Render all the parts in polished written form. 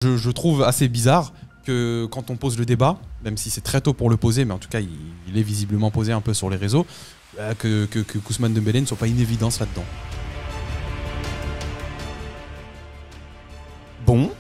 Je trouve assez bizarre que quand on pose le débat, même si c'est très tôt pour le poser, mais en tout cas il est visiblement posé un peu sur les réseaux, que Ousmane Dembélé ne soit pas une évidence là-dedans. Bon,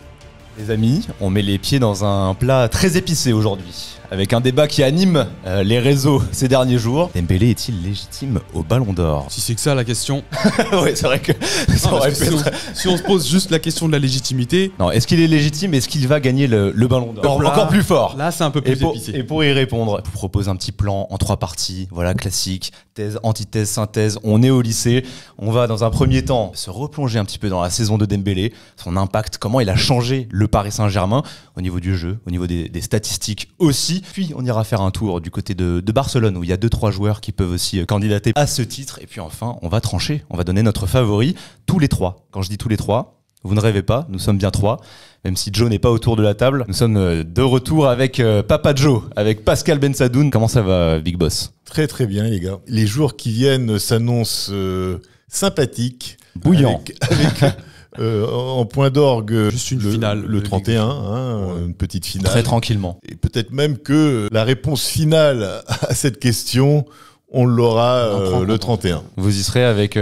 les amis, on met les pieds dans un plat très épicé aujourd'hui, avec un débat qui anime les réseaux ces derniers jours. Dembélé est-il légitime au Ballon d'Or? Si c'est que ça la question. Oui, c'est vrai que ça aurait pu être... Si on se pose juste la question de la légitimité... Non, est-ce qu'il est légitime? Est-ce qu'il va gagner le Ballon d'Or? Encore plus fort. Là, c'est un peu plus épicé. Et pour y répondre, je vous propose un petit plan en 3 parties. Voilà, classique, thèse, antithèse, synthèse. On est au lycée. On va dans un premier temps se replonger un petit peu dans la saison de Dembélé, son impact, comment il a changé le Paris Saint-Germain au niveau du jeu, au niveau des statistiques aussi. Puis on ira faire un tour du côté de Barcelone où il y a 2-3 joueurs qui peuvent aussi candidater à ce titre. Et puis enfin, on va trancher, on va donner notre favori, tous les 3. Quand je dis tous les 3, vous ne rêvez pas, nous sommes bien 3. Même si Joe n'est pas autour de la table, nous sommes de retour avec Papa Joe, avec Pascal Bensadoun. Comment ça va, Big Boss? Très très bien les gars. Les jours qui viennent s'annoncent sympathiques. Bouillants. En point d'orgue, juste une finale, le 31, une petite finale. Très tranquillement. Et peut-être même que la réponse finale à cette question, on l'aura le 31. Vous y serez avec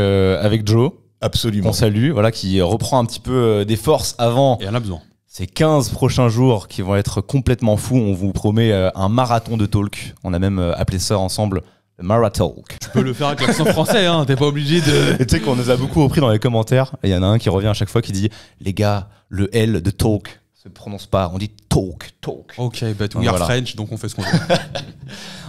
Joe. Absolument. On salue, voilà, qui reprend un petit peu des forces avant. Et on a besoin. Ces 15 prochains jours qui vont être complètement fous. On vous promet un marathon de talk. On a même appelé ça ensemble le Maratalk. Tu peux le faire avec l'accent français, hein, t'es pas obligé de... Et tu sais qu'on nous a beaucoup repris dans les commentaires. Il y en a un qui revient à chaque fois qui dit « Les gars, le L de talk se prononce pas, on dit talk, talk ». Ok, but we are French, donc on fait ce qu'on veut.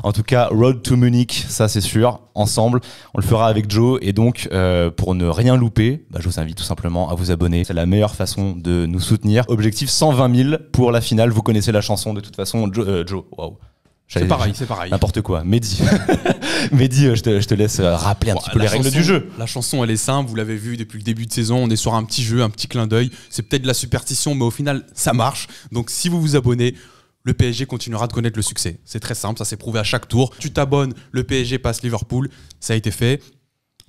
En tout cas, Road to Munich, ça c'est sûr, ensemble. On le fera avec Joe. Et donc, pour ne rien louper, je vous invite tout simplement à vous abonner. C'est la meilleure façon de nous soutenir. Objectif 120 000 pour la finale. Vous connaissez la chanson de toute façon. Joe, waouh. C'est pareil, c'est pareil. N'importe quoi. Mehdi, Mehdi, je te laisse rappeler un petit peu les règles du jeu. La chanson, elle est simple, vous l'avez vu depuis le début de saison, on est sur un petit jeu, un petit clin d'œil. C'est peut-être de la superstition, mais au final, ça marche. Donc si vous vous abonnez, le PSG continuera de connaître le succès. C'est très simple, ça s'est prouvé à chaque tour. Tu t'abonnes, le PSG passe Liverpool, ça a été fait.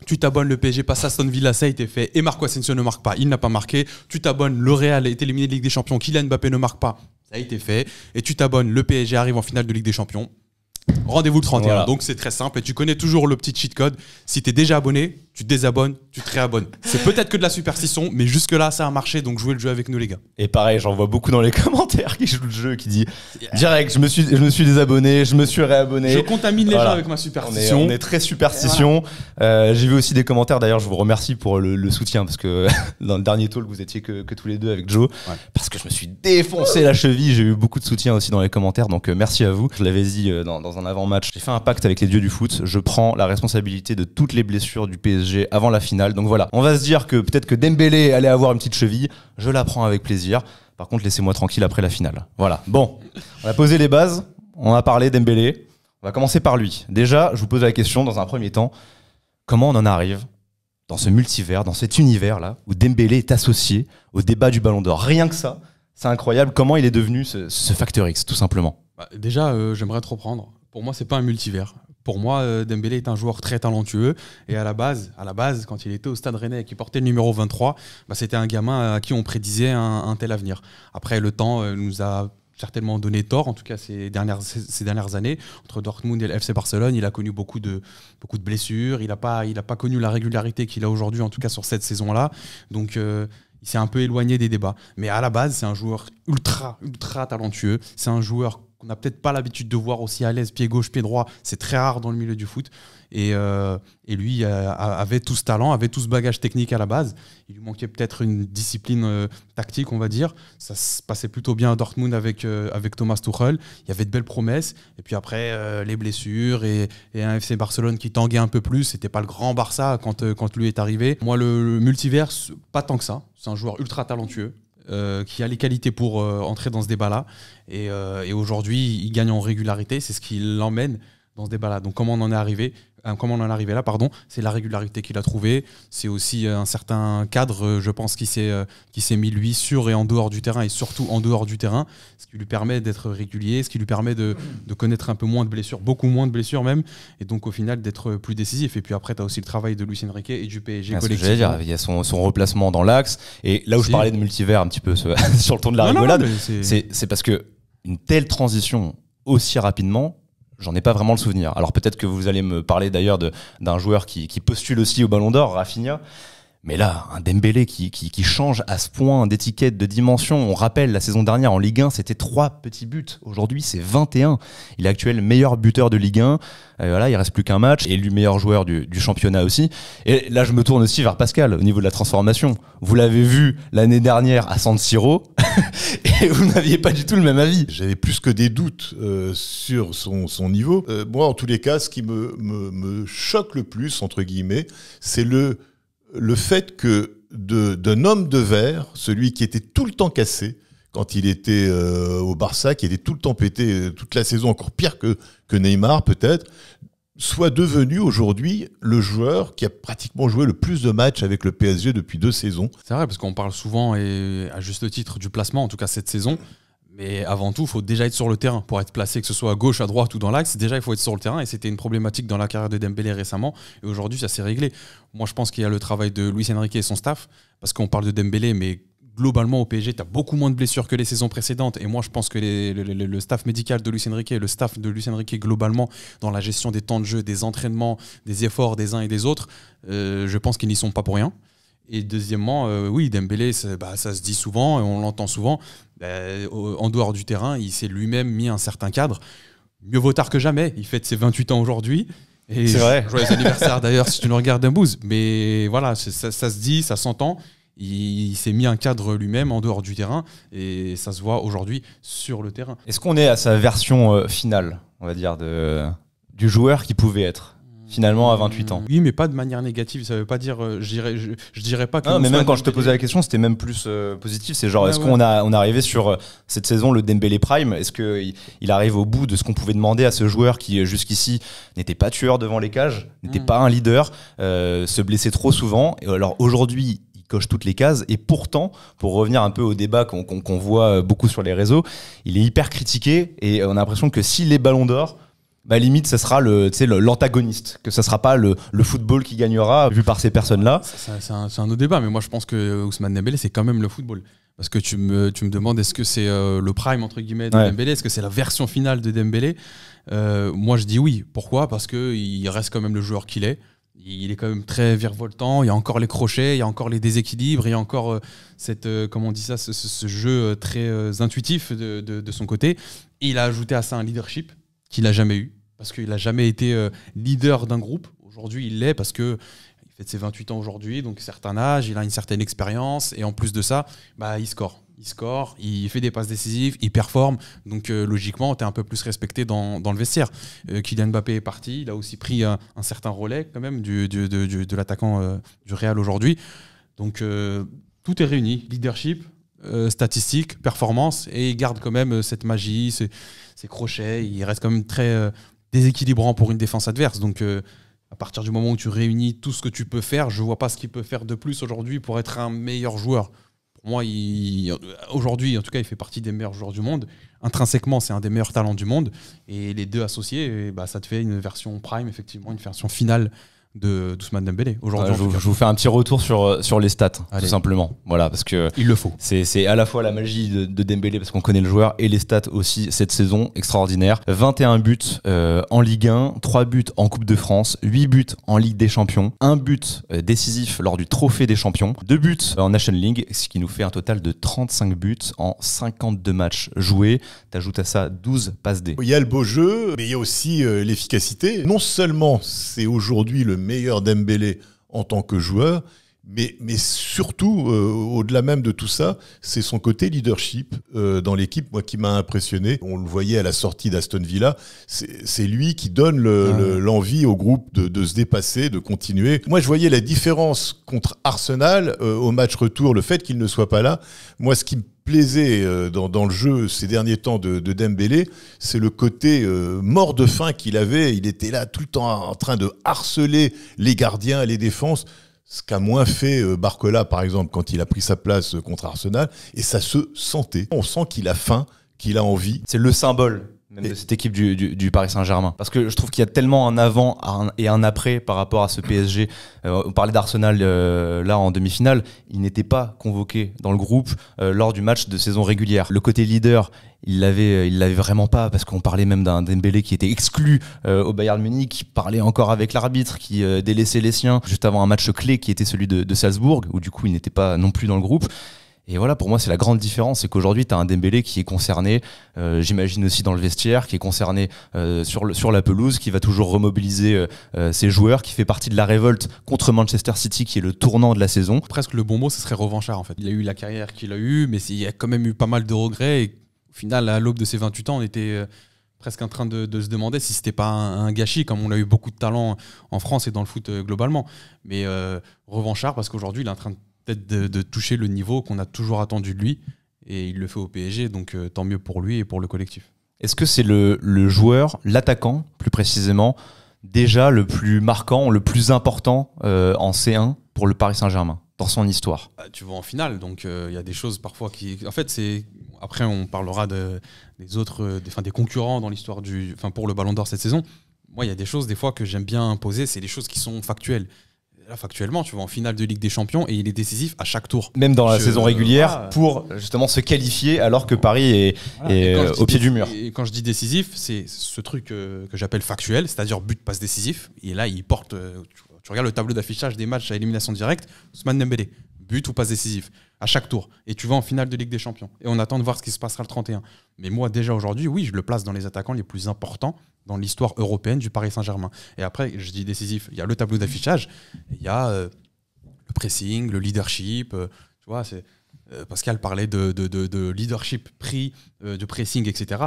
Tu t'abonnes, le PSG passe Aston Villa, ça a été fait. Et Marco Asensio ne marque pas, il n'a pas marqué. Tu t'abonnes, le Real est éliminé de Ligue des Champions, Kylian Mbappé ne marque pas, ça a été fait. Et tu t'abonnes, le PSG arrive en finale de Ligue des Champions. Rendez-vous le 31. Voilà. Donc c'est très simple et tu connais toujours le petit cheat code. Si tu es déjà abonné, tu te désabonnes, tu te réabonnes. C'est peut-être que de la superstition, mais jusque-là ça a marché, donc jouez le jeu avec nous les gars. Et pareil, j'en vois beaucoup dans les commentaires qui jouent le jeu, qui dit direct, je me suis désabonné, je me suis réabonné. Je contamine les gens avec ma superstition. On est très superstition. Voilà. J'ai vu aussi des commentaires, d'ailleurs je vous remercie pour le soutien, parce que dans le dernier talk vous étiez que tous les deux avec Joe, parce que je me suis défoncé la cheville. J'ai eu beaucoup de soutien aussi dans les commentaires, donc merci à vous. Je l'avais dit dans un avant-match, j'ai fait un pacte avec les dieux du foot, je prends la responsabilité de toutes les blessures du PSG avant la finale. Donc voilà, on va se dire que peut-être que Dembélé allait avoir une petite cheville, je la prends avec plaisir. Par contre, laissez-moi tranquille après la finale. Voilà, bon, on a posé les bases, on a parlé Dembélé, on va commencer par lui. Déjà, je vous pose la question dans un premier temps, comment on en arrive dans ce multivers, dans cet univers-là, où Dembélé est associé au débat du Ballon d'Or? Rien que ça, c'est incroyable, comment il est devenu ce facteur X, tout simplement. Déjà, j'aimerais te reprendre. Pour moi, c'est pas un multivers. Pour moi, Dembélé est un joueur très talentueux. Et à la base, quand il était au Stade Rennais et qu'il portait le numéro 23, c'était un gamin à qui on prédisait un tel avenir. Après, le temps nous a certainement donné tort, en tout cas ces dernières années. Entre Dortmund et le FC Barcelone, il a connu beaucoup de blessures. Il n'a pas connu la régularité qu'il a aujourd'hui, en tout cas sur cette saison-là. Donc, il s'est un peu éloigné des débats. Mais à la base, c'est un joueur ultra talentueux. C'est un joueur qu'on n'a peut-être pas l'habitude de voir aussi à l'aise, pied gauche, pied droit. C'est très rare dans le milieu du foot. Et lui avait tout ce talent, avait tout ce bagage technique à la base. Il lui manquait peut-être une discipline tactique, on va dire. Ça se passait plutôt bien à Dortmund avec Thomas Tuchel. Il y avait de belles promesses. Et puis après, les blessures et un FC Barcelone qui tanguait un peu plus. C'était pas le grand Barça quand lui est arrivé. Moi, le multivers, pas tant que ça. C'est un joueur ultra talentueux. Qui a les qualités pour entrer dans ce débat-là. Et aujourd'hui, il gagne en régularité. C'est ce qui l'emmène dans ce débat-là. Donc comment on en est arrivé là, c'est la régularité qu'il a trouvée, c'est aussi un certain cadre, je pense, qui s'est mis lui sur et en dehors du terrain, et surtout en dehors du terrain, ce qui lui permet d'être régulier, ce qui lui permet de connaître un peu moins de blessures, beaucoup moins de blessures même, et donc au final d'être plus décisif. Et puis après, tu as aussi le travail de Luis Enrique et du PSG collectivement. Il y a son replacement dans l'axe, et là où je parlais de multivers un petit peu sur le ton de la rigolade, c'est parce que une telle transition aussi rapidement, j'en ai pas vraiment le souvenir. Alors peut-être que vous allez me parler d'ailleurs d'un joueur qui postule aussi au Ballon d'Or, Rafinha. Mais là, un Dembélé qui change à ce point d'étiquette, de dimension. On rappelle, la saison dernière en Ligue 1, c'était 3 petits buts. Aujourd'hui, c'est 21. Il est actuel meilleur buteur de Ligue 1. Voilà, il reste plus qu'un match. Élu meilleur joueur du championnat aussi. Et là, je me tourne aussi vers Pascal au niveau de la transformation. Vous l'avez vu l'année dernière à San Siro et vous n'aviez pas du tout le même avis. J'avais plus que des doutes sur son niveau. Moi, en tous les cas, ce qui me choque le plus, entre guillemets, c'est le fait que d'un homme de verre, celui qui était tout le temps cassé quand il était au Barça, qui était tout le temps pété toute la saison, encore pire que Neymar peut-être, soit devenu aujourd'hui le joueur qui a pratiquement joué le plus de matchs avec le PSG depuis 2 saisons. C'est vrai, parce qu'on parle souvent, et à juste titre, du placement, en tout cas cette saison. Mais avant tout, il faut déjà être sur le terrain pour être placé, que ce soit à gauche, à droite ou dans l'axe. Déjà, il faut être sur le terrain, et c'était une problématique dans la carrière de Dembélé récemment. Et aujourd'hui, ça s'est réglé. Moi, je pense qu'il y a le travail de Luis Enrique et son staff, parce qu'on parle de Dembélé, mais globalement, au PSG, tu as beaucoup moins de blessures que les saisons précédentes. Et moi, je pense que le staff médical de Luis Enrique et le staff de Luis Enrique, globalement, dans la gestion des temps de jeu, des entraînements, des efforts des uns et des autres, je pense qu'ils n'y sont pas pour rien. Et deuxièmement, oui, Dembélé, ça se dit souvent, et on l'entend souvent, en dehors du terrain, il s'est lui-même mis un certain cadre. Mieux vaut tard que jamais. Il fête ses 28 ans aujourd'hui. Et c'est vrai. Joyeux anniversaire d'ailleurs si tu nous regardes d'un bouse. Mais voilà, ça se dit, ça s'entend. Il s'est mis un cadre lui-même en dehors du terrain, et ça se voit aujourd'hui sur le terrain. Est-ce qu'on est à sa version finale, on va dire, du joueur qui pouvait être finalement à 28 ans? Oui, mais pas de manière négative. Ça veut pas dire, je dirais pas que... Non, mais même quand je te posais la question, c'était même plus positif. C'est genre, est-ce qu'on est arrivé sur cette saison, le Dembélé Prime? Est-ce qu'il arrive au bout de ce qu'on pouvait demander à ce joueur qui, jusqu'ici, n'était pas tueur devant les cages, n'était pas un leader, se blessait trop souvent? Et alors aujourd'hui, il coche toutes les cases, et pourtant, pour revenir un peu au débat qu'on voit beaucoup sur les réseaux, il est hyper critiqué, et on a l'impression que s'il est Ballon d'Or, limite, ça sera l'antagoniste, que ça sera pas le football qui gagnera, vu par ces personnes-là. C'est un autre débat, mais moi je pense que Ousmane Dembélé, c'est quand même le football. Parce que tu me demandes, est-ce que c'est le prime, entre guillemets, de Dembélé? Est-ce que c'est la version finale de Dembélé? Moi je dis oui. Pourquoi? Parce qu'il reste quand même le joueur qu'il est. Il est quand même très virevoltant, il y a encore les crochets, il y a encore les déséquilibres, il y a encore comment on dit ça, ce jeu très intuitif de son côté. Et il a ajouté à ça un leadership qu'il n'a jamais eu, parce qu'il n'a jamais été leader d'un groupe. Aujourd'hui, il l'est parce qu'il fait ses 28 ans aujourd'hui, donc un certain âge, il a une certaine expérience, et en plus de ça, il score. Il fait des passes décisives, il performe, donc logiquement, tu es un peu plus respecté dans le vestiaire. Kylian Mbappé est parti, il a aussi pris un certain relais quand même de l'attaquant du Real aujourd'hui. Donc tout est réuni, leadership, statistiques, performance, et il garde quand même cette magie, ses crochets, il reste quand même très déséquilibrant pour une défense adverse. Donc à partir du moment où tu réunis tout ce que tu peux faire, je ne vois pas ce qu'il peut faire de plus aujourd'hui pour être un meilleur joueur. Pour moi, aujourd'hui, en tout cas, il fait partie des meilleurs joueurs du monde. Intrinsèquement, c'est un des meilleurs talents du monde. Et les deux associés, ça te fait une version prime, effectivement, une version finale d'Ousmane Dembélé. Aujourd'hui, je vous fais un petit retour sur les stats, tout simplement. Voilà, parce que il le faut. C'est à la fois la magie de Dembélé, parce qu'on connaît le joueur, et les stats aussi cette saison extraordinaire. 21 buts en Ligue 1, 3 buts en Coupe de France, 8 buts en Ligue des Champions, 1 but décisif lors du Trophée des Champions, 2 buts en National League, ce qui nous fait un total de 35 buts en 52 matchs joués. T'ajoutes à ça 12 passes D. Il y a le beau jeu, mais il y a aussi l'efficacité. Non seulement c'est aujourd'hui le meilleur Dembélé en tant que joueur, mais surtout, au-delà même de tout ça, c'est son côté leadership dans l'équipe, moi, qui m'a impressionné. On le voyait à la sortie d'Aston Villa, c'est lui qui donne l'envie au groupe de se dépasser, de continuer. Moi, je voyais la différence contre Arsenal au match retour, le fait qu'il ne soit pas là. Moi, ce qui me plaisait dans le jeu ces derniers temps de Dembélé, c'est le côté mort de faim qu'il avait. Il était là tout le temps en train de harceler les gardiens, les défenses. Ce qu'a moins fait Barcola, par exemple, quand il a pris sa place contre Arsenal. Et ça se sentait. On sent qu'il a faim, qu'il a envie. C'est le symbole même de cette équipe du Paris Saint-Germain. Parce que je trouve qu'il y a tellement un avant et un après par rapport à ce PSG. On parlait d'Arsenal là en demi-finale. Il n'était pas convoqué dans le groupe lors du match de saison régulière. Le côté leader, il l'avait vraiment pas, parce qu'on parlait même d'un Dembélé qui était exclu au Bayern Munich, qui parlait encore avec l'arbitre, qui délaissait les siens juste avant un match clé qui était celui de Salzbourg, où du coup il n'était pas non plus dans le groupe. Et voilà, pour moi, c'est la grande différence, c'est qu'aujourd'hui, tu as un Dembélé qui est concerné, j'imagine aussi dans le vestiaire, qui est concerné sur la pelouse, qui va toujours remobiliser ses joueurs, qui fait partie de la révolte contre Manchester City, qui est le tournant de la saison. Presque le bon mot, ce serait revanchard, en fait. Il a eu la carrière qu'il a eue, mais il y a quand même eu pas mal de regrets. Et au final, à l'aube de ses 28 ans, on était presque en train de se demander si c'était pas un gâchis, comme on a eu beaucoup de talent en France et dans le foot globalement. Mais revanchard, parce qu'aujourd'hui, il est en train de toucher le niveau qu'on a toujours attendu de lui, et il le fait au PSG, donc tant mieux pour lui et pour le collectif. Est-ce que c'est le joueur, l'attaquant plus précisément, déjà le plus marquant, le plus important en C1 pour le Paris Saint-Germain dans son histoire? Tu vas en finale, donc il y a des choses parfois qui... En fait, c'est... Après, on parlera des autres, des concurrents dans l'histoire pour le Ballon d'Or cette saison. Moi, il y a des choses des fois que j'aime bien poser, c'est des choses qui sont factuelles. Là, factuellement, tu vas en finale de Ligue des Champions et il est décisif à chaque tour. Même dans la saison régulière, pour justement se qualifier alors que Paris est au pied du mur. Et quand je dis décisif, c'est ce truc que j'appelle factuel, c'est-à-dire but, passe décisif. Et là, il porte... tu regardes le tableau d'affichage des matchs à élimination directe, Ousmane Dembélé, but ou passe décisif, à chaque tour. Et tu vas en finale de Ligue des Champions. Et on attend de voir ce qui se passera le 31. Mais moi, déjà aujourd'hui, oui, je le place dans les attaquants les plus importants dans l'histoire européenne du Paris Saint-Germain. Et après, je dis décisif, il y a le tableau d'affichage, il y a le pressing, le leadership. Tu vois, Pascal parlait de leadership pris, de pressing, etc.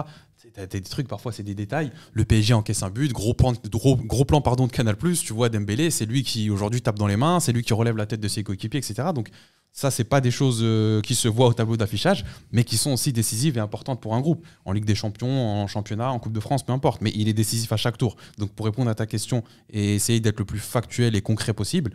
T'as des trucs, parfois c'est des détails. Le PSG encaisse un but, gros plan de Canal+, tu vois Dembélé, c'est lui qui aujourd'hui tape dans les mains, c'est lui qui relève la tête de ses coéquipiers, etc. Donc ça, c'est pas des choses qui se voient au tableau d'affichage, mais qui sont aussi décisives et importantes pour un groupe. En Ligue des Champions, en championnat, en Coupe de France, peu importe. Mais il est décisif à chaque tour. Donc pour répondre à ta question et essayer d'être le plus factuel et concret possible,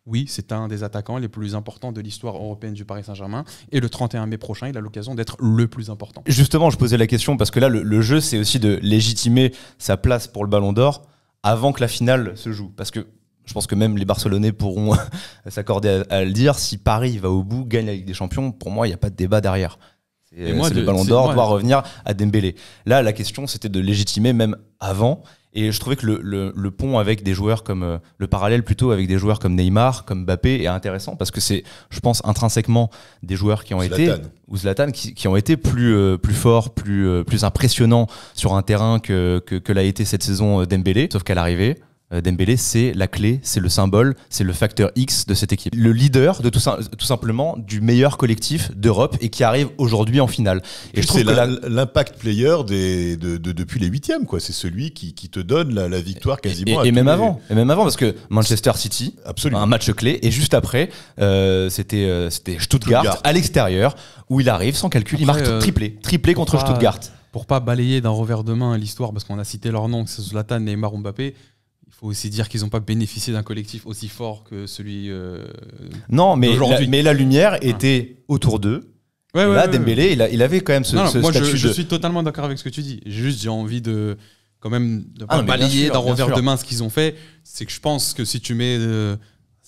oui, c'est un des attaquants les plus importants de l'histoire européenne du Paris Saint-Germain. Et le 31 mai prochain, il a l'occasion d'être le plus important. Justement, je posais la question parce que là, le jeu, c'est aussi de légitimer sa place pour le Ballon d'Or avant que la finale se joue. Parce que je pense que même les Barcelonais pourront s'accorder à le dire. Si Paris va au bout, gagne la Ligue des Champions, pour moi, il n'y a pas de débat derrière. Le Ballon d'Or doit revenir à Dembélé. Là, la question, c'était de légitimer même avant. Et je trouvais que le pont avec des joueurs comme... le parallèle plutôt avec des joueurs comme Neymar, comme Mbappé est intéressant parce que c'est, je pense, intrinsèquement des joueurs qui ont été... Ou Zlatan, qui ont été plus forts, plus impressionnants sur un terrain que l'a été cette saison Dembélé. Sauf qu'à l'arrivée... Dembélé, c'est la clé, c'est le symbole, c'est le facteur X de cette équipe. Le leader de tout simplement du meilleur collectif d'Europe et qui arrive aujourd'hui en finale. Et je trouve que l'impact player depuis les huitièmes, quoi. C'est celui qui te donne la victoire quasiment. Et même avant, parce que Manchester City, absolument, un match clé, et juste après, c'était Stuttgart à l'extérieur où il arrive sans calcul, il marque triplé contre Stuttgart. Pour pas balayer d'un revers de main l'histoire, parce qu'on a cité leurs noms, que c'est Zlatan, Neymar ou Mbappé. Il faut aussi dire qu'ils n'ont pas bénéficié d'un collectif aussi fort que celui non, mais la lumière était autour d'eux. Dembélé, il avait quand même ce statut. Je suis totalement d'accord avec ce que tu dis. J'ai envie de quand même de pas balayer d'un revers de main ce qu'ils ont fait. C'est que je pense que si tu mets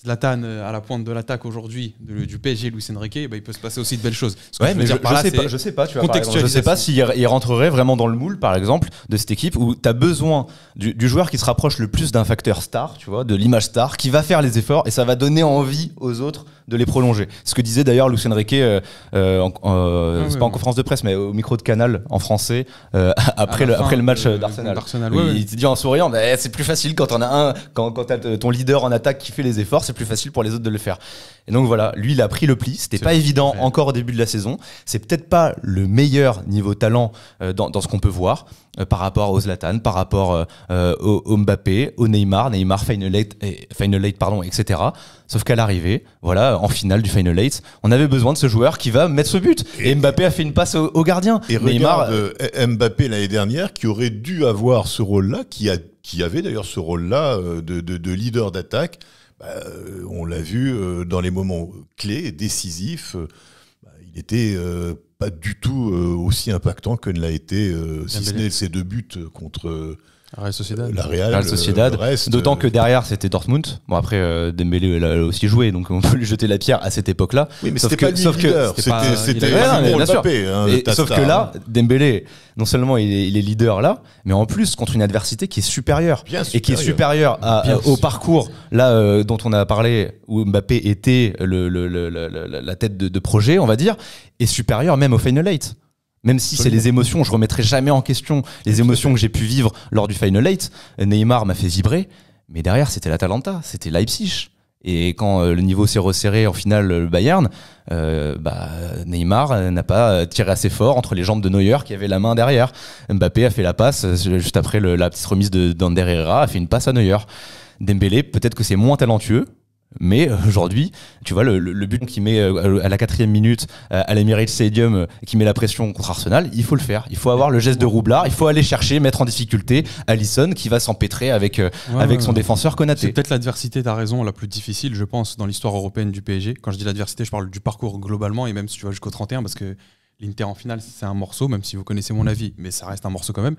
Zlatan à la pointe de l'attaque aujourd'hui du PSG, Luis Enrique, il peut se passer aussi de belles choses. Mais je sais pas, tu vois, je sais pas s'il rentrerait vraiment dans le moule, par exemple, de cette équipe où tu as besoin du joueur qui se rapproche le plus d'un facteur star, tu vois, de l'image star, qui va faire les efforts et ça va donner envie aux autres de les prolonger. Ce que disait d'ailleurs Luis Enrique, c'est pas en conférence de presse, mais au micro de Canal en français, après le match d'Arsenal. Il te dit en souriant, c'est plus facile quand t'as ton leader en attaque qui fait les efforts, c'est plus facile pour les autres de le faire. Et donc voilà, lui il a pris le pli, c'était pas évident encore au début de la saison, c'est peut-être pas le meilleur niveau talent dans ce qu'on peut voir par rapport au Zlatan, par rapport au Mbappé, au Neymar Final Eight, etc. Sauf qu'à l'arrivée, voilà, là, en finale du Final 8, on avait besoin de ce joueur qui va mettre ce but. Et Mbappé a fait une passe au gardien. Et Neymar, Mbappé l'année dernière, qui aurait dû avoir ce rôle-là, qui avait d'ailleurs ce rôle-là de leader d'attaque. On l'a vu dans les moments clés, décisifs. Il était pas du tout aussi impactant que ne l'a été, si ce n'est ses 2 buts contre la Real Sociedad. D'autant que derrière c'était Dortmund. Bon après Dembélé l'a aussi joué, donc on peut lui jeter la pierre à cette époque-là. Oui, mais c'était pas le leader, c'était Mbappé. Sauf que là, Dembélé, non seulement il est leader là, mais en plus contre une adversité qui est supérieure et qui est supérieure au parcours là dont on a parlé, où Mbappé était la tête de projet, on va dire, et supérieure même au Final 8. Même si c'est les émotions, je remettrai jamais en question les émotions que j'ai pu vivre lors du Final 8. Neymar m'a fait vibrer, mais derrière c'était l'Atalanta, c'était Leipzig. Et quand le niveau s'est resserré en finale le Bayern, Neymar n'a pas tiré assez fort entre les jambes de Neuer qui avait la main derrière. Mbappé a fait la passe juste après la petite remise d'Ander Herrera, a fait une passe à Neuer. Dembélé, peut-être que c'est moins talentueux, mais aujourd'hui, tu vois, le but qu'il met à la 4e minute à l'Emirates Stadium, qui met la pression contre Arsenal, il faut le faire. Il faut avoir le geste de roublard, il faut aller chercher, mettre en difficulté Alisson qui va s'empêtrer avec son défenseur Konaté. C'est peut-être l'adversité, t'as raison, la plus difficile, je pense, dans l'histoire européenne du PSG. Quand je dis l'adversité, je parle du parcours globalement, et même si tu vas jusqu'au 31, parce que l'Inter en finale, c'est un morceau, même si vous connaissez mon avis, mais ça reste un morceau quand même.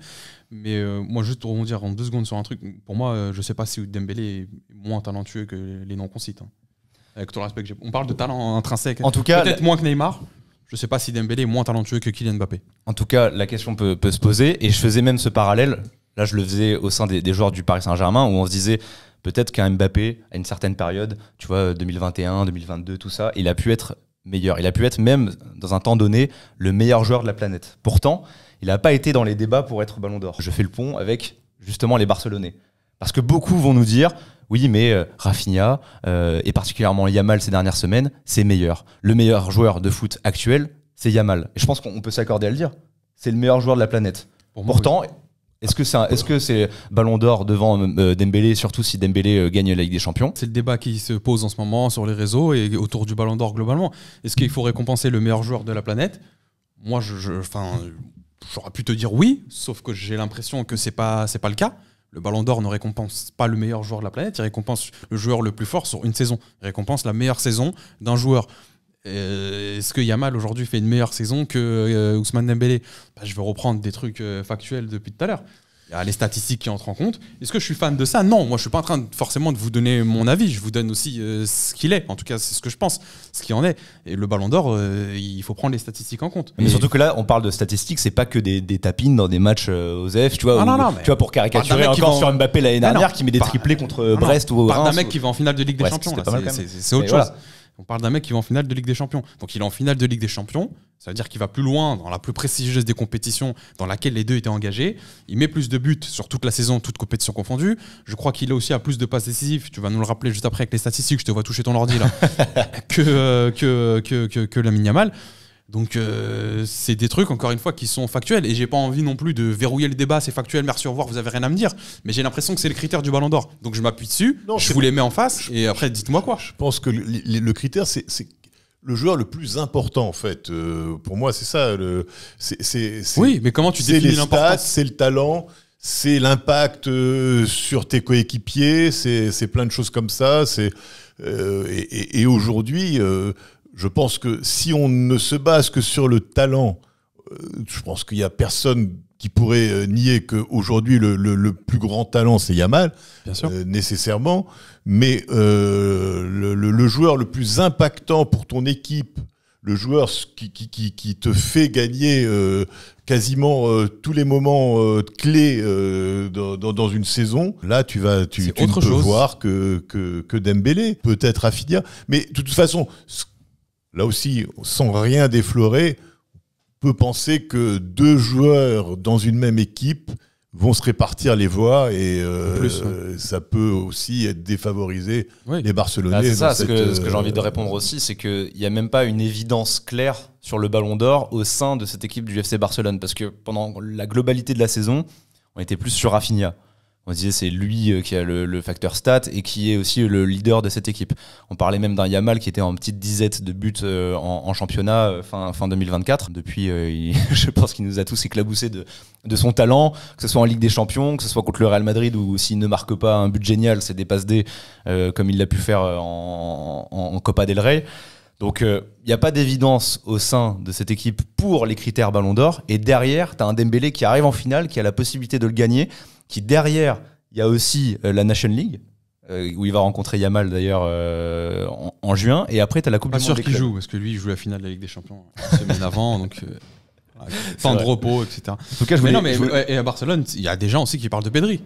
Mais moi, juste pour rebondir en 2 secondes sur un truc, pour moi, je sais pas si Dembélé est moins talentueux que les noms qu'on cite. Avec tout le respect que j'ai. On parle de talent intrinsèque. En tout cas, peut-être moins que Neymar. Je sais pas si Dembélé est moins talentueux que Kylian Mbappé. En tout cas, la question peut se poser, et je faisais même ce parallèle. Là, je le faisais au sein des joueurs du Paris Saint-Germain, où on se disait peut-être qu'un Mbappé, à une certaine période, tu vois, 2021, 2022, tout ça, il a pu être meilleur. Il a pu être même, dans un temps donné, le meilleur joueur de la planète. Pourtant, il n'a pas été dans les débats pour être Ballon d'Or. Je fais le pont avec, justement, les Barcelonais. Parce que beaucoup vont nous dire, oui, mais Rafinha, et particulièrement Yamal ces dernières semaines, c'est meilleur. Le meilleur joueur de foot actuel, c'est Yamal. Et je pense qu'on peut s'accorder à le dire. C'est le meilleur joueur de la planète. Pourtant, oui. Est-ce que c'est Ballon d'Or devant Dembélé, surtout si Dembélé gagne la Ligue des Champions? C'est le débat qui se pose en ce moment sur les réseaux et autour du Ballon d'Or globalement. Est-ce qu'il faut récompenser le meilleur joueur de la planète? Moi, j'aurais pu te dire oui, sauf que j'ai l'impression que c'est pas le cas. Le Ballon d'Or ne récompense pas le meilleur joueur de la planète, il récompense le joueur le plus fort sur une saison. Il récompense la meilleure saison d'un joueur. Est-ce que Yamal aujourd'hui fait une meilleure saison que Ousmane Dembélé? Je vais reprendre des trucs factuels depuis tout à l'heure. Il y a les statistiques qui entrent en compte. Est-ce que je suis fan de ça? Non, moi je suis pas en train forcément de vous donner mon avis. Je vous donne aussi ce qu'il est. En tout cas, c'est ce que je pense, ce qu'il en est. Et le Ballon d'Or, il faut prendre les statistiques en compte. Mais surtout que là, on parle de statistiques, c'est pas que des tapines dans des matchs aux F, tu vois. Tu vois, pour caricaturer encore sur Mbappé l'année dernière qui met des triplés contre Brest ou Reims. On parle d'un mec qui va en finale de Ligue des Champions. C'est autre chose. On parle d'un mec qui va en finale de Ligue des Champions. Donc il est en finale de Ligue des Champions. Ça veut dire qu'il va plus loin dans la plus prestigieuse des compétitions dans laquelle les deux étaient engagés. Il met plus de buts sur toute la saison, toutes compétitions confondues. Je crois qu'il a aussi à plus de passes décisives. Tu vas nous le rappeler juste après avec les statistiques. Je te vois toucher ton ordi là. que Lamine Yamal. Donc c'est des trucs encore une fois qui sont factuels et j'ai pas envie non plus de verrouiller le débat, c'est factuel, merci, au revoir, vous avez rien à me dire, mais j'ai l'impression que c'est le critère du Ballon d'Or, donc je m'appuie dessus, je vous les mets en face et après dites-moi quoi. Je pense que le critère c'est le joueur le plus important en fait, pour moi c'est ça, oui, mais comment tu définis l'importance? C'est le talent, c'est l'impact sur tes coéquipiers, c'est plein de choses comme ça, et aujourd'hui je pense que si on ne se base que sur le talent, je pense qu'il n'y a personne qui pourrait nier qu'aujourd'hui le plus grand talent c'est Yamal, bien sûr. Nécessairement, mais le joueur le plus impactant pour ton équipe, le joueur qui te fait gagner quasiment tous les moments clés dans une saison, là tu ne peux voir que Dembélé, peut-être Rafinha, mais de toute façon, là aussi, sans rien déflorer, on peut penser que 2 joueurs dans une même équipe vont se répartir les voix et ça peut aussi être défavorisé les Barcelonais. C'est ça, ce que j'ai envie de répondre aussi, c'est qu'il n'y a même pas une évidence claire sur le Ballon d'Or au sein de cette équipe du FC Barcelone, parce que pendant la globalité de la saison, on était plus sur Rafinha. On disait c'est lui qui a le facteur stat et qui est aussi le leader de cette équipe. On parlait même d'un Yamal qui était en petite disette de buts en championnat fin 2024. Depuis, je pense qu'il nous a tous éclaboussé de son talent, que ce soit en Ligue des Champions, que ce soit contre le Real Madrid où s'il ne marque pas un but génial, c'est des passes D comme il l'a pu faire en Copa del Rey. Donc il n'y a pas d'évidence au sein de cette équipe pour les critères Ballon d'Or. Et derrière, tu as un Dembélé qui arrive en finale, qui a la possibilité de le gagner, qui derrière, il y a aussi la Nation League, où il va rencontrer Yamal d'ailleurs en juin. Et après, tu as la Coupe du Monde. Pas sûr qu'il joue, parce que lui, il joue la finale de la Ligue des Champions une semaine avant, donc temps de repos, etc. En tout cas, et à Barcelone, il y a des gens aussi qui parlent de Pedri.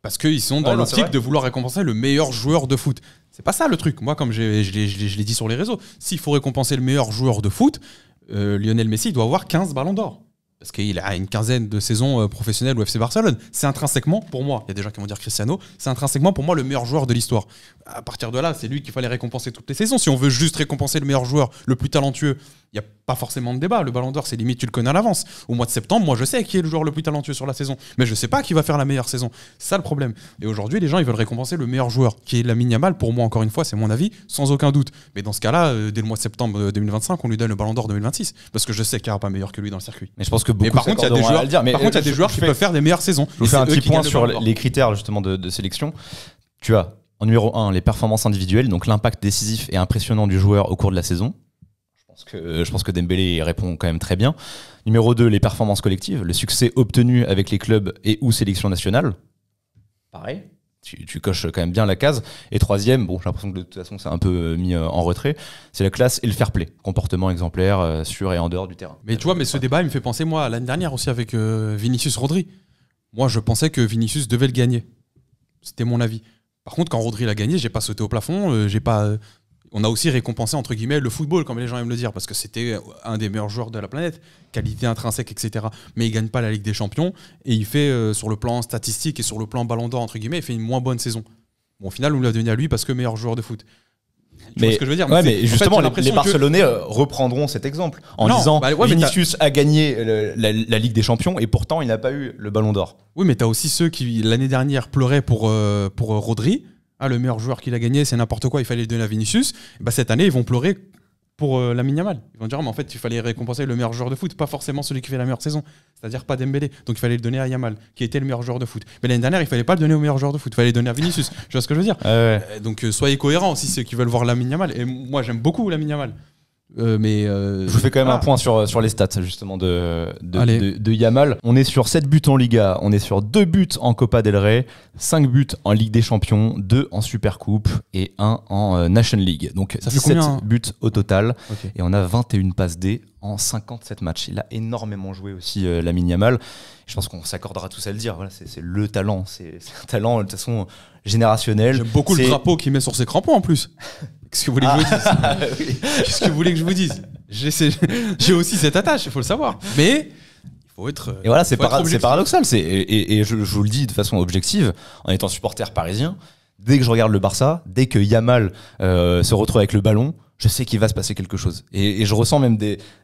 Parce qu'ils sont dans l'optique de vouloir récompenser le meilleur joueur de foot. C'est pas ça le truc. Moi, comme je l'ai dit sur les réseaux, s'il faut récompenser le meilleur joueur de foot, Lionel Messi il doit avoir 15 ballons d'or. Parce qu'il a une quinzaine de saisons professionnelles au FC Barcelone. C'est intrinsèquement, pour moi, il y a des gens qui vont dire Cristiano, c'est intrinsèquement pour moi le meilleur joueur de l'histoire. À partir de là, c'est lui qu'il fallait récompenser toutes les saisons. Si on veut juste récompenser le meilleur joueur, le plus talentueux, il n'y a pas forcément de débat. Le Ballon d'Or, c'est limite, tu le connais à l'avance. Au mois de septembre, moi, je sais qui est le joueur le plus talentueux sur la saison. Mais je ne sais pas qui va faire la meilleure saison. C'est ça le problème. Et aujourd'hui, les gens, ils veulent récompenser le meilleur joueur, qui est Lamine Yamal. Pour moi, encore une fois, c'est mon avis, sans aucun doute. Mais dans ce cas-là, dès le mois de septembre 2025, on lui donne le Ballon d'Or 2026. Parce que je sais qu'il n'y aura pas meilleur que lui dans le circuit. Mais je pense que beaucoup. Mais par contre, il y a des joueurs qui peuvent faire des meilleures saisons. Je vous fais un petit point sur les critères justement de sélection. Tu as en numéro 1 les performances individuelles, donc l'impact décisif et impressionnant du joueur au cours de la saison. Je pense que Dembélé répond quand même très bien. Numéro 2, les performances collectives, le succès obtenu avec les clubs et ou sélections nationales. Pareil, tu coches quand même bien la case. Et troisième, bon, j'ai l'impression que de toute façon c'est un peu mis en retrait, c'est la classe et le fair play, comportement exemplaire sur et en dehors du terrain. Mais tu vois, ce débat il me fait penser moi à l'année dernière aussi avec Vinicius Rodri. Moi je pensais que Vinicius devait le gagner. C'était mon avis. Par contre, quand Rodri l'a gagné, j'ai pas sauté au plafond, on a aussi récompensé entre guillemets le football, comme les gens aiment le dire, parce que c'était un des meilleurs joueurs de la planète, qualité intrinsèque, etc. Mais il gagne pas la Ligue des Champions et il fait sur le plan statistique et sur le plan Ballon d'Or entre guillemets, il fait une moins bonne saison. Bon, au final, on l'a donné à lui parce que meilleur joueur de foot. Mais ce que je veux dire, mais justement, les Barcelonais reprendront cet exemple en disant Vinicius a gagné la Ligue des Champions et pourtant il n'a pas eu le Ballon d'Or. Oui, mais tu as aussi ceux qui l'année dernière pleuraient pour Rodri. Ah, le meilleur joueur qu'il a gagné, c'est n'importe quoi, il fallait le donner à Vinicius. Et bah, cette année, ils vont pleurer pour Lamine Yamal. Ils vont dire, mais en fait, il fallait récompenser le meilleur joueur de foot, pas forcément celui qui fait la meilleure saison, c'est-à-dire pas Dembélé. Donc il fallait le donner à Yamal, qui était le meilleur joueur de foot. Mais l'année dernière, il fallait pas le donner au meilleur joueur de foot, il fallait le donner à Vinicius. Tu vois ce que je veux dire? Donc soyez cohérents aussi, ceux qui veulent voir Lamine Yamal. Et moi, j'aime beaucoup Lamine Yamal. Je vous fais quand même un point sur les stats justement de Yamal. On est sur 7 buts en Liga, on est sur 2 buts en Copa del Rey, 5 buts en Ligue des Champions, 2 en Supercoupe et 1 en Nation League. Donc ça fait 17 buts au total. Okay. Et on a 21 passes D en 57 matchs. Il a énormément joué aussi Lamine Yamal. Je pense qu'on s'accordera tous à le dire. Voilà, c'est le talent. C'est un talent de toute façon générationnel. J'aime beaucoup le drapeau qu'il met sur ses crampons en plus. Qu'est-ce que vous voulez que je vous dise? Qu'est-ce que vous voulez que je vous dise? J'ai aussi cette attache, il faut le savoir. Mais il faut être. Et voilà, c'est paradoxal. Et je vous le dis de façon objective, en étant supporter parisien, dès que je regarde le Barça, dès que Yamal se retrouve avec le ballon, je sais qu'il va se passer quelque chose. Et je ressens même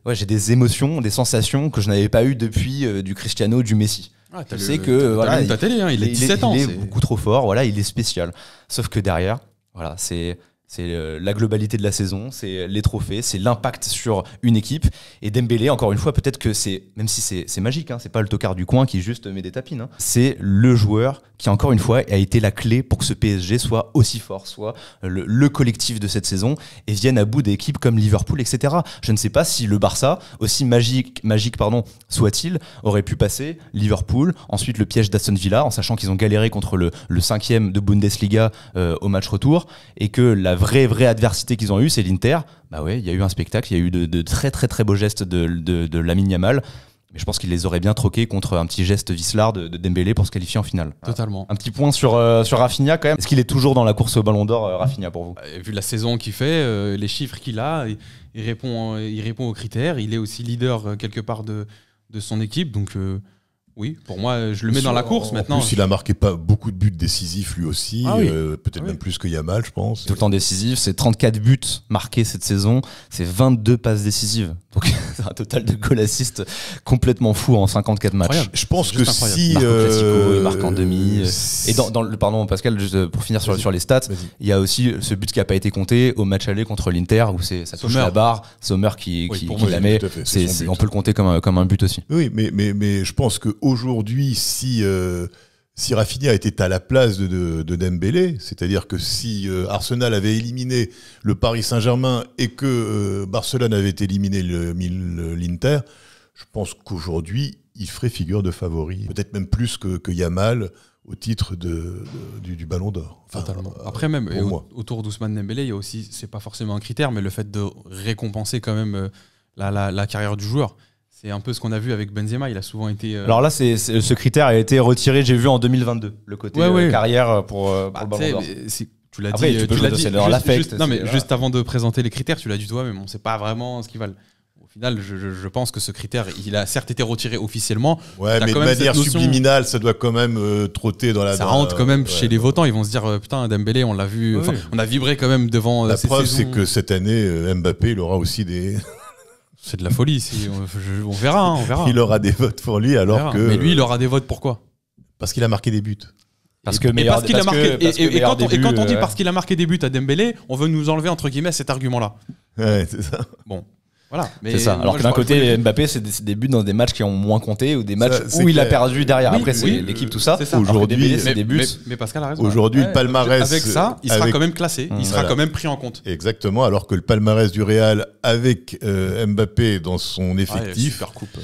j'ai des émotions, des sensations que je n'avais pas eues depuis du Cristiano, du Messi. Ah, je sais que voilà, il a 17 ans. Il est beaucoup trop fort, voilà, il est spécial. Sauf que derrière, voilà, c'est la globalité de la saison, c'est les trophées, c'est l'impact sur une équipe. Et Dembélé, encore une fois, peut-être que même si c'est magique, hein, c'est pas le tocard du coin qui juste met des tapines, hein, c'est le joueur qui, encore une fois, a été la clé pour que ce PSG soit aussi fort, soit le collectif de cette saison et vienne à bout d'équipes comme Liverpool, etc. Je ne sais pas si le Barça, aussi magique soit-il, aurait pu passer Liverpool, ensuite le piège d'Aston Villa, en sachant qu'ils ont galéré contre le 5e de Bundesliga au match retour, et que la vraie adversité qu'ils ont eue, c'est l'Inter. Bah ouais, il y a eu un spectacle, il y a eu de très très très beaux gestes de Lamine Yamal. Mais je pense qu'il les aurait bien troqués contre un petit geste vicelard de Dembélé pour se qualifier en finale. Totalement. Un petit point sur Rafinha quand même. Est-ce qu'il est toujours dans la course au Ballon d'Or, Rafinha, pour vous? Vu la saison qu'il fait, les chiffres qu'il a, il répond aux critères. Il est aussi leader quelque part de son équipe. Donc oui, pour moi, je le mets dans la course maintenant. En plus, il a marqué pas beaucoup de buts décisifs lui aussi. Ah oui. Peut-être même plus que Yamal, je pense. Tout le temps décisif. C'est 34 buts marqués cette saison. C'est 22 passes décisives. Donc un total de goal assist complètement fou en 54 matchs. Incroyable. Je pense que si Marco Classico, il marque en demi. si- Et pardon Pascal, juste pour finir sur les stats, Vas-y. il y a aussi ce but qui n'a pas été compté au match aller contre l'Inter où ça touche Sommer. la barre, Sommer qui pour moi, la met. tout à fait, c'est son but. On peut le compter comme un but aussi. Oui, mais je pense qu'aujourd'hui, si Rafinha était à la place de Dembélé, c'est-à-dire que si Arsenal avait éliminé le Paris Saint-Germain et que Barcelone avait éliminé l'Inter, je pense qu'aujourd'hui, il ferait figure de favori. Peut-être même plus que Yamal au titre du Ballon d'Or. Enfin, Totalement. Après même, pour moi. autour d'Ousmane Dembélé, il y a aussi, c'est pas forcément un critère, mais le fait de récompenser quand même la carrière du joueur. C'est un peu ce qu'on a vu avec Benzema, il a souvent été... Alors là, ce critère a été retiré, j'ai vu en 2022, le côté carrière pour le Ballon d'Or. Tu l'as Après, dit, tu peux jouer dit de l'affect, non, mais voilà. juste avant de présenter les critères, tu l'as dit toi, mais on ne sait pas vraiment ce qu'ils valent. Au final, je pense que ce critère, il a certes été retiré officiellement. Ouais, T'as mais de quand même manière cette notion- subliminale, ça doit quand même trotter dans la... Ça dans rentre quand même ouais, chez les votants, ils vont se dire putain, Dembélé, on l'a vu, Oui. enfin, on a vibré quand même devant La ces preuve, saisons. c'est que cette année, Mbappé, il aura aussi des... C'est de la folie, on verra, hein, on verra. il aura des votes pour lui, On alors verra. que... Mais lui, il aura des votes, pourquoi? Parce qu'il a marqué des buts. Parce que Et parce qu'il a marqué. Et quand début, on dit parce qu'il a marqué des buts à Dembélé, on veut nous enlever entre guillemets cet argument-là. Ouais, c'est ça. Bon, voilà. Mais c'est ça. Alors moi, que je d'un crois- côté, Mbappé, c'est des buts dans des matchs qui ont moins compté ou des matchs Ça, c'est où il a clair. perdu derrière. Oui, Après, c'est oui, l'équipe, tout ça. c'est ça. Alors que Aujourd'hui, Dembélé, c'est des buts. Mais Pascal a raison. Aujourd'hui, Ouais. le palmarès... Avec ça, il sera avec- quand même classé. Il sera Voilà. quand même pris en compte. Exactement, alors que le palmarès du Real avec Mbappé dans son effectif, Super coupe.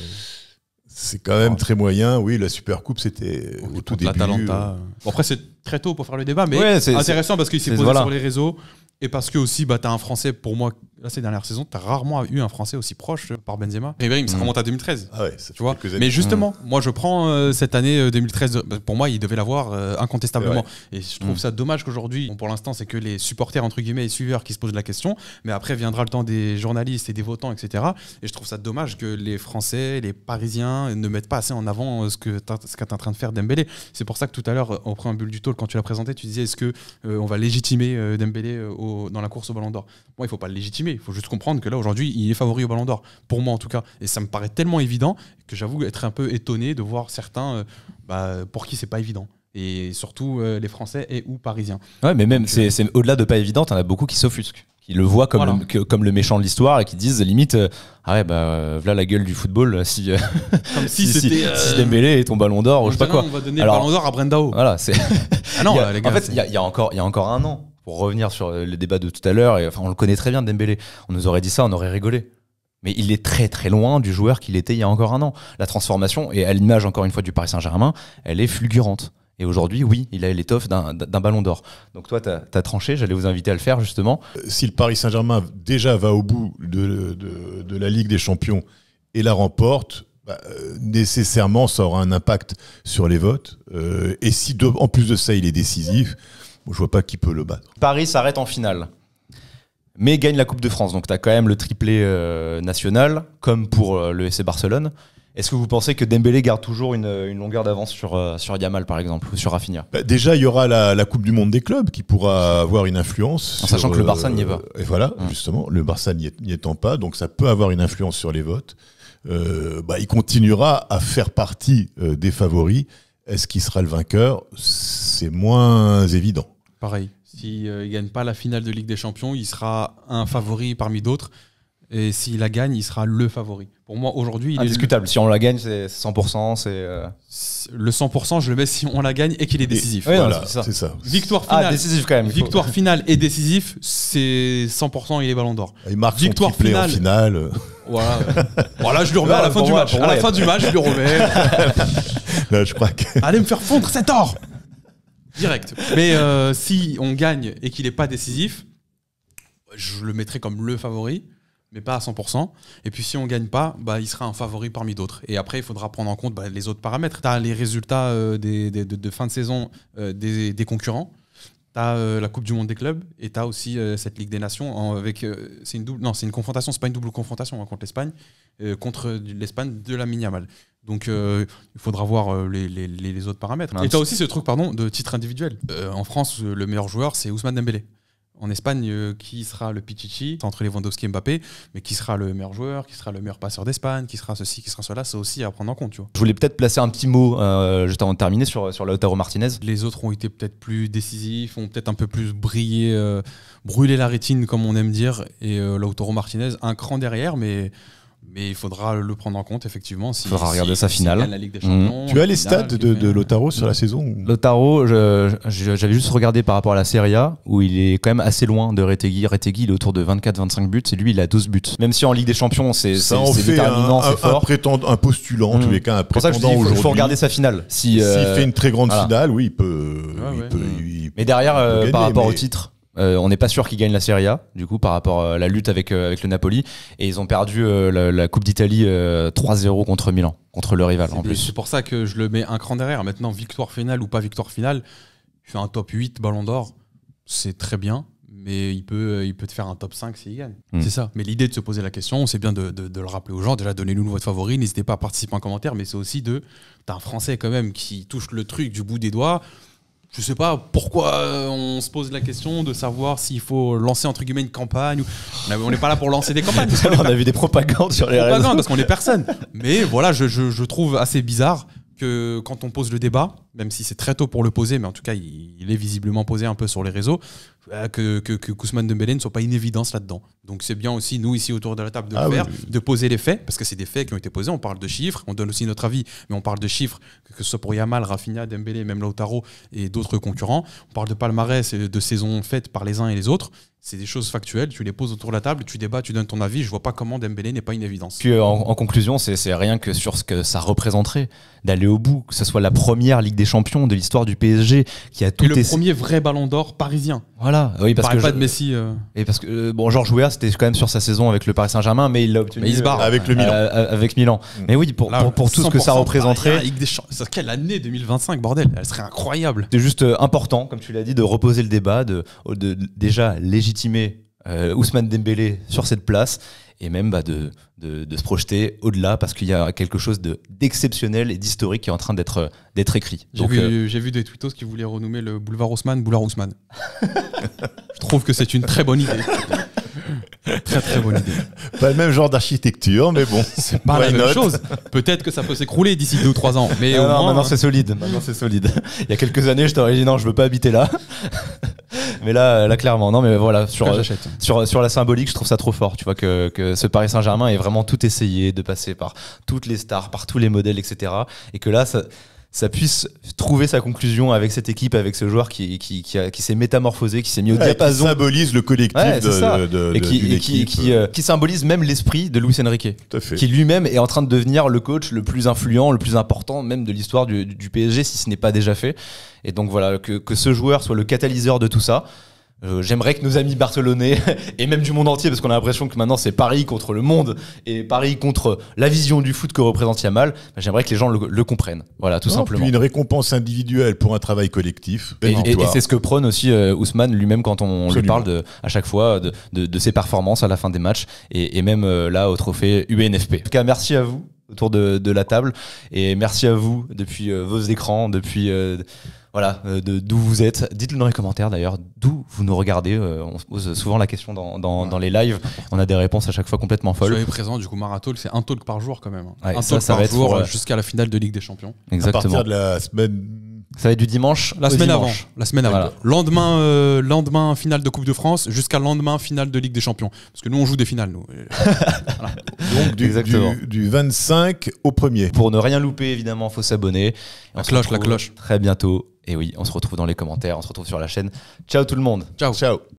c'est quand même très moyen. Oui, la Supercoupe, c'était au tout début. L'Atalanta. Bon, après, c'est très tôt pour faire le débat, mais Ouais, c'est intéressant parce qu'il s'est c'est- posé voilà. sur les réseaux. Et parce que aussi, bah, t'as un Français, pour moi, là, ces dernières saisons, t'as rarement eu un Français aussi proche par Benzema. Ribéry, ça remonte à 2013. Ah ouais, ça fait Tu vois. quelques années. Mais justement, moi je prends cette année 2013. Pour moi, il devait l'avoir incontestablement. Et je trouve ça dommage qu'aujourd'hui, bon, pour l'instant, c'est que les supporters entre guillemets et suiveurs qui se posent la question. Mais après viendra le temps des journalistes et des votants, etc. Et je trouve ça dommage que les Français, les Parisiens ne mettent pas assez en avant ce qu'est en train de faire Dembélé. C'est pour ça que tout à l'heure, au préambule du talk, quand tu l'as présenté, tu disais est-ce que on va légitimer Dembélé dans la course au Ballon d'Or. Moi, il faut pas le légitimer. Il faut juste comprendre que là aujourd'hui, il est favori au Ballon d'Or. Pour moi, en tout cas. Et ça me paraît tellement évident que j'avoue être un peu étonné de voir certains pour qui c'est pas évident. Et surtout les Français et ou Parisiens. Ouais, mais même, c'est au-delà de pas évident, t'en as beaucoup qui s'offusquent. Qui le voient comme, Voilà. comme le méchant de l'histoire et qui disent limite ah ouais voilà la gueule du football si Comme si Dembélé est ton Ballon d'Or ou je sais pas quoi. On va donner Alors, le Ballon d'Or à Brendao. Voilà, c'est Ah non, il y a- les gars. en fait il y a encore un an pour revenir sur le débat de tout à l'heure et enfin on le connaît très bien Dembélé. On nous aurait dit ça, on aurait rigolé. Mais il est très très loin du joueur qu'il était il y a encore un an. La transformation, et à l'image encore une fois du Paris Saint-Germain, elle est fulgurante. Et aujourd'hui, oui, il a l'étoffe d'un Ballon d'Or. Donc toi, t'as tranché, j'allais vous inviter à le faire justement. Si le Paris Saint-Germain déjà va au bout de la Ligue des Champions et la remporte, nécessairement, ça aura un impact sur les votes. Et si en plus de ça, il est décisif, je vois pas qui peut le battre. Paris s'arrête en finale, mais gagne la Coupe de France. Donc t'as quand même le triplé national, comme pour le FC Barcelone. Est-ce que vous pensez que Dembélé garde toujours une longueur d'avance sur Yamal, par exemple, ou sur Rafinha? Déjà, il y aura la Coupe du Monde des clubs qui pourra avoir une influence. En sachant que le Barça n'y est pas. Et voilà, justement, le Barça n'y étant pas, donc ça peut avoir une influence sur les votes. Il continuera à faire partie des favoris. Est-ce qu'il sera le vainqueur? C'est moins évident. Pareil. S'il ne gagne pas la finale de Ligue des Champions, il sera un favori parmi d'autres. Et s'il la gagne, il sera le favori. Pour moi, aujourd'hui, il indiscutable. Si on la gagne, c'est 100%. Le 100%, je le mets si on la gagne et qu'il est décisif. Oui, Voilà, c'est ça. c'est ça. Victoire finale. Décisif quand même. Victoire finale et décisif, c'est 100% il est Ballon d'or. Il marque Victoire son triplé en finale. Voilà. Voilà, je le remets à la fin du match. À la fin du match, je le remets. Là, je crois que... Allez me faire fondre cet or direct. Mais si on gagne et qu'il n'est pas décisif, je le mettrai comme le favori, mais pas à 100%. Et puis si on gagne pas, il sera un favori parmi d'autres. Et après, il faudra prendre en compte les autres paramètres. Tu as les résultats de fin de saison des concurrents. Tu as la Coupe du Monde des clubs et tu as aussi cette Ligue des Nations c'est une confrontation, c'est pas une double confrontation contre l'Espagne, contre l'Espagne de la Yamal. Donc il faudra voir les autres paramètres. Et tu as aussi ce truc de titre individuel. En France, le meilleur joueur, c'est Ousmane Dembélé. En Espagne, qui sera le Pichichi entre Lewandowski et Mbappé, mais qui sera le meilleur joueur, qui sera le meilleur passeur d'Espagne, qui sera ceci, qui sera cela, c'est aussi à prendre en compte. Tu vois. Je voulais peut-être placer un petit mot, juste avant de terminer, sur Lautaro Martinez. Les autres ont été peut-être plus décisifs, ont peut-être un peu plus brillé, brûlé la rétine, comme on aime dire, et Lautaro Martinez, un cran derrière, mais il faudra le prendre en compte, effectivement. Il faudra regarder sa finale. La Ligue des Champions, Tu as les stats de Lautaro sur la saison Lautaro, j'avais juste regardé par rapport à la Serie A, où il est quand même assez loin de Retegui. Retegui, il est autour de 24-25 buts, et lui, il a 12 buts. Même si en Ligue des Champions, c'est déterminant, c'est fort. Un postulant, en tous les cas, un pour ça, je dis, il faut regarder sa finale. S'il fait une très grande finale, oui, il peut. Mais derrière, gagner, par rapport au titre, on n'est pas sûr qu'ils gagnent la Serie A, du coup, par rapport à la lutte avec le Napoli. Et ils ont perdu la Coupe d'Italie 3-0 contre Milan, contre le rival en plus. C'est pour ça que je le mets un cran derrière. Maintenant, victoire finale ou pas victoire finale, il fait un top 8 Ballon d'Or, c'est très bien. Mais il peut te faire un top 5 s'il gagne. C'est ça. Mais l'idée de se poser la question, c'est bien de le rappeler aux gens. Déjà, donnez-nous votre favori. N'hésitez pas à participer en commentaire. Mais c'est aussi t'as un Français quand même qui touche le truc du bout des doigts. Je sais pas pourquoi on se pose la question de savoir s'il faut lancer entre guillemets une campagne. On n'est pas là pour lancer des campagnes. On a vu des propagandes sur les réseaux. Parce qu'on est personne. Mais voilà, je trouve assez bizarre que quand on pose le débat, même si c'est très tôt pour le poser, mais en tout cas il est visiblement posé un peu sur les réseaux, que Ousmane Dembélé ne soit pas une évidence là-dedans. Donc c'est bien aussi, nous ici autour de la table, de le faire, de poser les faits, parce que c'est des faits qui ont été posés, on parle de chiffres, on donne aussi notre avis, mais on parle de chiffres, que ce soit pour Yamal, Rafinha, Dembélé, même Lautaro et d'autres concurrents. On parle de palmarès et de saisons faites par les uns et les autres. C'est des choses factuelles, tu les poses autour de la table, tu débats, tu donnes ton avis. Je vois pas comment Dembélé n'est pas une évidence. Puis en conclusion, c'est rien que sur ce que ça représenterait d'aller au bout, que ce soit la première Ligue des Champions de l'histoire du PSG qui a tout et le premier vrai Ballon d'Or parisien. Voilà, oui, parce que pas de Messi. Et parce que Georges Weah, c'était quand même sur sa saison avec le Paris Saint-Germain, mais il l'a obtenu. Mais il se barre avec le Milan. Avec Milan. Mais oui, pour tout ce que ça représenterait. Quelle année 2025, bordel, elle serait incroyable. C'est juste important, comme tu l'as dit, de reposer le débat, de déjà légitimer Ousmane Dembélé sur cette place et même de se projeter au-delà parce qu'il y a quelque chose d'exceptionnel et d'historique qui est en train d'être écrit. J'ai vu des tweetos qui voulaient renommer le boulevard Haussmann boulevard Ousmane. Je trouve que c'est une très bonne idée. Très très bonne idée. Pas le même genre d'architecture, mais bon, c'est pas la même chose. Peut-être que ça peut s'écrouler d'ici 2 ou 3 ans. Mais maintenant c'est solide. Maintenant c'est solide. Il y a quelques années, je t'aurais dit non, je veux pas habiter là. Mais là clairement, non, mais voilà, sur la symbolique, je trouve ça trop fort. Tu vois que ce Paris Saint-Germain ait vraiment tout essayé de passer par toutes les stars, par tous les modèles, etc. Et que là, ça puisse trouver sa conclusion avec cette équipe, avec ce joueur qui s'est métamorphosé, qui s'est mis au diapason. Qui symbolise le collectif qui symbolise même l'esprit de Luis Enrique. Tout à fait. Qui lui-même est en train de devenir le coach le plus influent, le plus important même de l'histoire du PSG, si ce n'est pas déjà fait. Et donc voilà, que ce joueur soit le catalyseur de tout ça. J'aimerais que nos amis barcelonais et même du monde entier, parce qu'on a l'impression que maintenant c'est Paris contre le monde et Paris contre la vision du foot que représente Yamal, j'aimerais que les gens le comprennent. Voilà, tout simplement. Puis une récompense individuelle pour un travail collectif. Et c'est ce que prône aussi Ousmane lui-même quand on lui parle à chaque fois de ses performances à la fin des matchs et même là au trophée UNFP. En tout cas, merci à vous autour de la table et merci à vous depuis vos écrans, depuis d'où vous êtes. Dites-le dans les commentaires d'ailleurs, d'où vous nous regardez. On se pose souvent la question dans les lives. On a des réponses à chaque fois complètement folles. Je suis présent, du coup, Marathon, c'est un talk par jour quand même. Ouais, un talk par jour jusqu'à la finale de Ligue des Champions. Exactement. À partir de la semaine. Ça va être du dimanche. La semaine avant. Voilà. Lendemain finale de Coupe de France jusqu'à lendemain finale de Ligue des Champions. Parce que nous, on joue des finales. Nous. Voilà. Donc du 25 au 1er. Pour ne rien louper, évidemment, il faut s'abonner. La cloche. Très bientôt. Et oui, on se retrouve dans les commentaires, on se retrouve sur la chaîne. Ciao tout le monde. Ciao.